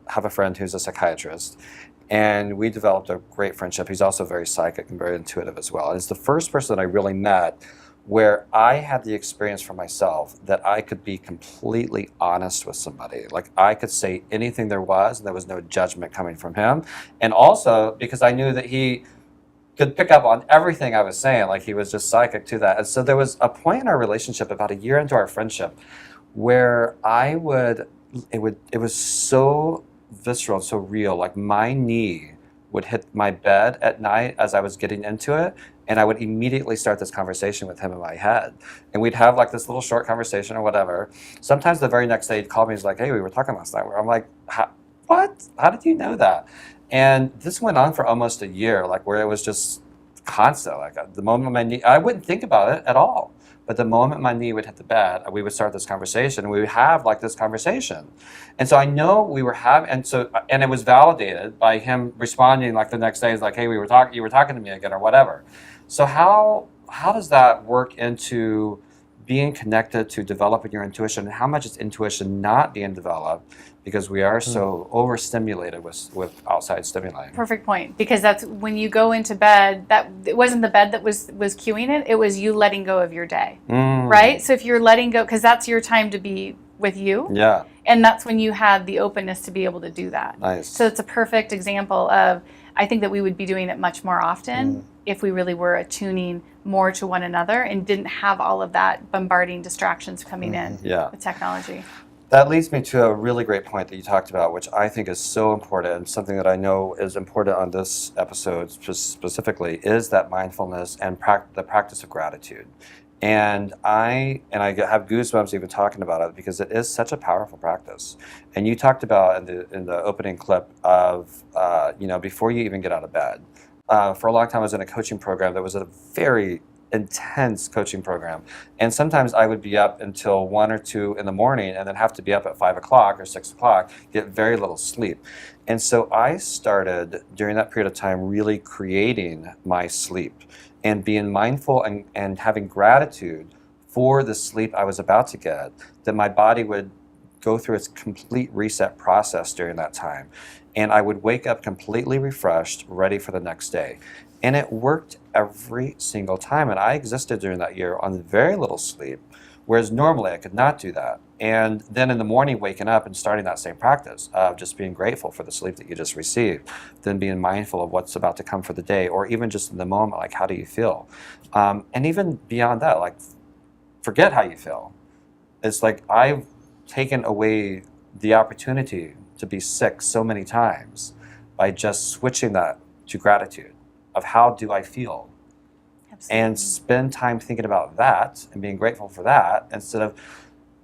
Speaker 4: have a friend who's a psychiatrist, and we developed a great friendship. He's also very psychic and very intuitive as well. And it's the first person that I really met where I had the experience for myself that I could be completely honest with somebody. Like I could say anything there was, and there was no judgment coming from him. And also because I knew that he could pick up on everything I was saying, like he was just psychic to that. And so there was a point in our relationship, about a year into our friendship, where it was so visceral, so real. Like my knee would hit my bed at night as I was getting into it, and I would immediately start this conversation with him in my head. And we'd have like this little short conversation or whatever. Sometimes the very next day he'd call me, he's like, "Hey, we were talking last night." I'm like, "What? How did you know that?" And this went on for almost a year, like where it was just constant. Like the moment my knee, I wouldn't think about it at all. But the moment my knee would hit the bed, we would start this conversation, and we would have like this conversation. And so I know we were having, and it was validated by him responding like the next day, he's like, "Hey, you were talking to me again," or whatever. So how does that work into being connected to developing your intuition, and how much is intuition not being developed because we are so overstimulated with outside stimuli?
Speaker 2: Perfect point, because that's when you go into bed, that it wasn't the bed that was cueing it, it was you letting go of your day, right? So if you're letting go, because that's your time to be with you,
Speaker 4: Yeah.
Speaker 2: and that's when you had the openness to be able to do that.
Speaker 4: Nice.
Speaker 2: So it's a perfect example of, I think that we would be doing it much more often if we really were attuning more to one another and didn't have all of that bombarding distractions coming in
Speaker 4: Yeah.
Speaker 2: with technology.
Speaker 4: That leads me to a really great point that you talked about, which I think is so important, and something that I know is important on this episode specifically, is that mindfulness and the practice of gratitude. And I have goosebumps even talking about it, because it is such a powerful practice. And you talked about in the opening clip of before you even get out of bed. For a long time, I was in a coaching program that was a very intense coaching program, and sometimes I would be up until 1 or 2 in the morning, and then have to be up at 5 o'clock or 6 o'clock, get very little sleep. And so I started during that period of time really creating my sleep and being mindful and having gratitude for the sleep I was about to get, that my body would go through its complete reset process during that time. And I would wake up completely refreshed, ready for the next day. And it worked every single time. And I existed during that year on very little sleep, whereas normally I could not do that. And then in the morning, waking up and starting that same practice of just being grateful for the sleep that you just received, then being mindful of what's about to come for the day, or even just in the moment, like, how do you feel? And even beyond that, like, forget how you feel. It's like I've taken away the opportunity to be sick so many times by just switching that to gratitude of how do I feel?
Speaker 2: Absolutely.
Speaker 4: And spend time thinking about that and being grateful for that, instead of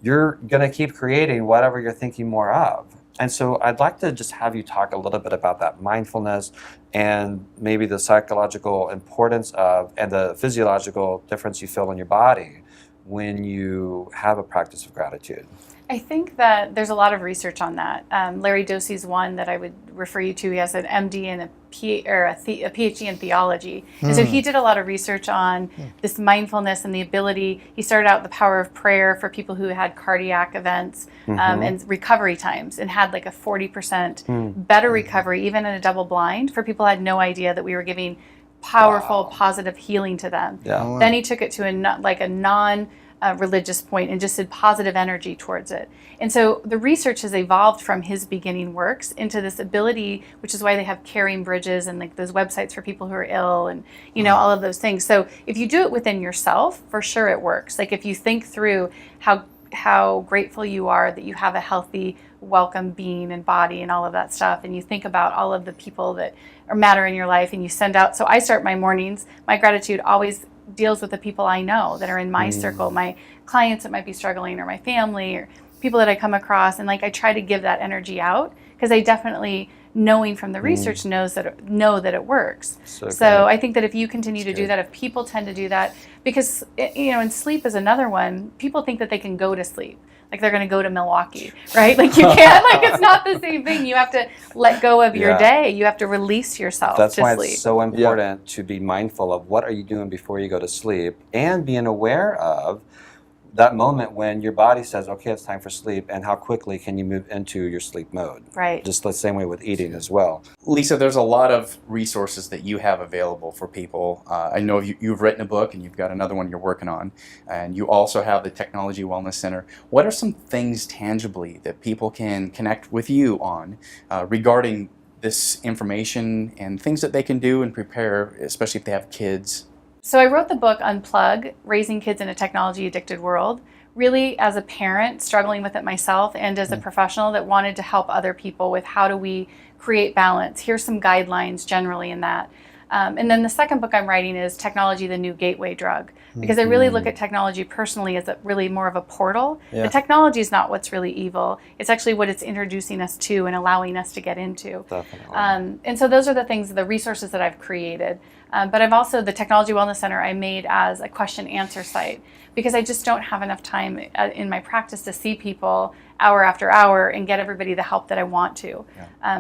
Speaker 4: you're going to keep creating whatever you're thinking more of. And so I'd like to just have you talk a little bit about that mindfulness and maybe the psychological importance of and the physiological difference you feel in your body when you have a practice of gratitude.
Speaker 2: I think that there's a lot of research on that. Larry Dossey's one that I would refer you to. He has an MD and a PhD in theology. And so he did a lot of research on this mindfulness and the ability. He started out the power of prayer for people who had cardiac events and recovery times, and had like a 40% better recovery, even in a double blind, for people who had no idea that we were giving powerful, positive healing to them.
Speaker 4: Yeah.
Speaker 3: Oh, wow.
Speaker 2: Then he took it to a non-religious point and just did positive energy towards it. And so the research has evolved from his beginning works into this ability, which is why they have caring bridges and like those websites for people who are ill and, you know, all of those things. So if you do it within yourself, for sure it works. Like if you think through how grateful you are that you have a healthy, welcome being and body and all of that stuff, and you think about all of the people that matter in your life, and you send out. So I start my mornings, my gratitude always deals with the people I know that are in my circle, my clients that might be struggling, or my family, or people that I come across, and like I try to give that energy out, because I definitely, knowing from the research, know that it works. So I think that if you continue to do that, if people tend to do that, because and sleep is another one. People think that they can go to sleep, like they're going to go to Milwaukee, right? Like you can't. Like it's not the same thing. You have to let go of your day. You have to release yourself.
Speaker 4: That's
Speaker 2: to
Speaker 4: why
Speaker 2: sleep.
Speaker 4: it's so important to be mindful of what are you doing before you go to sleep, and being aware of that moment when your body says, okay, it's time for sleep, and how quickly can you move into your sleep mode.
Speaker 2: Right.
Speaker 4: Just the same way with eating as well.
Speaker 1: Lisa, there's a lot of resources that you have available for people. I know you've written a book, and you've got another one you're working on, and you also have the Technology Wellness Center. What are some things tangibly that people can connect with you on regarding this information and things that they can do and prepare, especially if they have kids?
Speaker 2: So I wrote the book Unplug, Raising Kids in a Technology Addicted World, really as a parent struggling with it myself, and as a professional that wanted to help other people with how do we create balance. Here's some guidelines generally in that. And then the second book I'm writing is Technology, the New Gateway Drug, because I really look at technology personally as really more of a portal. The technology is not what's really evil. It's actually what it's introducing us to and allowing us to get into.
Speaker 4: Definitely.
Speaker 2: And so those are the things, the resources that I've created. But I've also, the Technology Wellness Center I made as a question answer site, because I just don't have enough time in my practice to see people hour after hour and get everybody the help that I want to.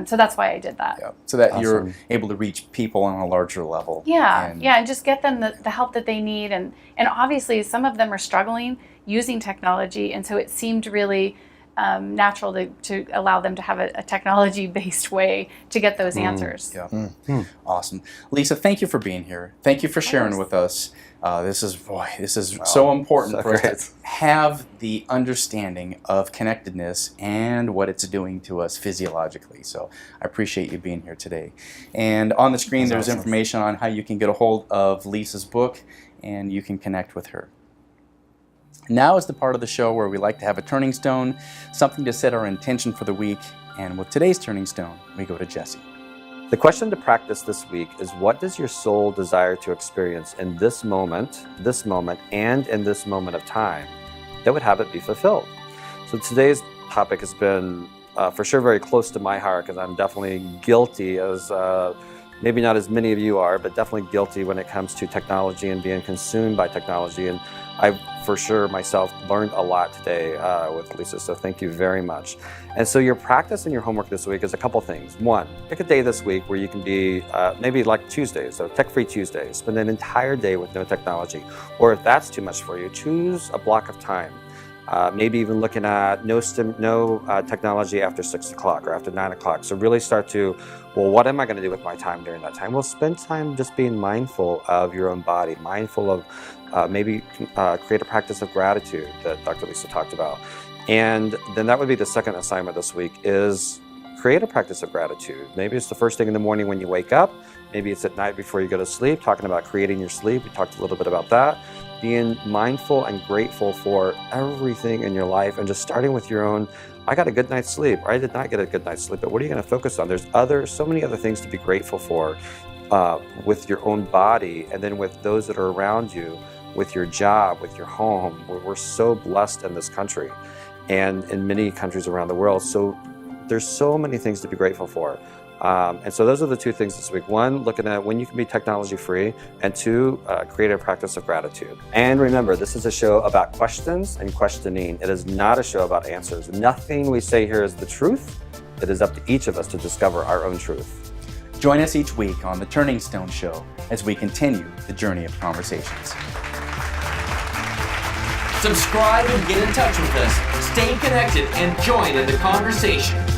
Speaker 2: So that's why I did that.
Speaker 1: Yeah. So that you're able to reach people on a larger level.
Speaker 2: And just get them the help that they need. And obviously some of them are struggling using technology, and so it seemed really natural to allow them to have a technology-based way to get those answers.
Speaker 1: Awesome. Lisa, thank you for being here. Thank you for sharing with us. This is so important for us to have the understanding of connectedness and what it's doing to us physiologically. So I appreciate you being here today. And on the screen, there's information on how you can get a hold of Lisa's book, and you can connect with her. Now is the part of the show where we like to have a turning stone, something to set our intention for the week. And with today's turning stone, we go to Jesse.
Speaker 4: The question to practice this week is, what does your soul desire to experience in this moment, and in this moment of time that would have it be fulfilled? So today's topic has been for sure very close to my heart, because I'm definitely guilty, as maybe not as many of you are, but definitely guilty when it comes to technology and being consumed by technology. And I've for sure myself learned a lot today with Lisa, so thank you very much. And so your practice and your homework this week is a couple things. One, pick a day this week where you can be maybe like Tuesday, so Tech-Free Tuesday. Spend an entire day with no technology. Or if that's too much for you, choose a block of time. Maybe even looking at no technology after 6 o'clock or after 9 o'clock. So really start to, well, what am I going to do with my time during that time? Well, spend time just being mindful of your own body, mindful of maybe create a practice of gratitude that Dr. Lisa talked about. And then that would be the second assignment this week, is create a practice of gratitude. Maybe it's the first thing in the morning when you wake up. Maybe it's at night before you go to sleep, talking about creating your sleep. We talked a little bit about that. Being mindful and grateful for everything in your life, and just starting with your own, I got a good night's sleep, or I did not get a good night's sleep, but what are you going to focus on? There's so many other things to be grateful for with your own body, and then with those that are around you, with your job, with your home. We're so blessed in this country and in many countries around the world. So There's so many things to be grateful for. And so those are the two things this week. One, looking at when you can be technology free, and two, create a practice of gratitude. And remember, this is a show about questions and questioning. It is not a show about answers. Nothing we say here is the truth. It is up to each of us to discover our own truth.
Speaker 1: Join us each week on The Turning Stone Show as we continue the journey of conversations.
Speaker 5: Subscribe and get in touch with us. Stay connected and join in the conversation.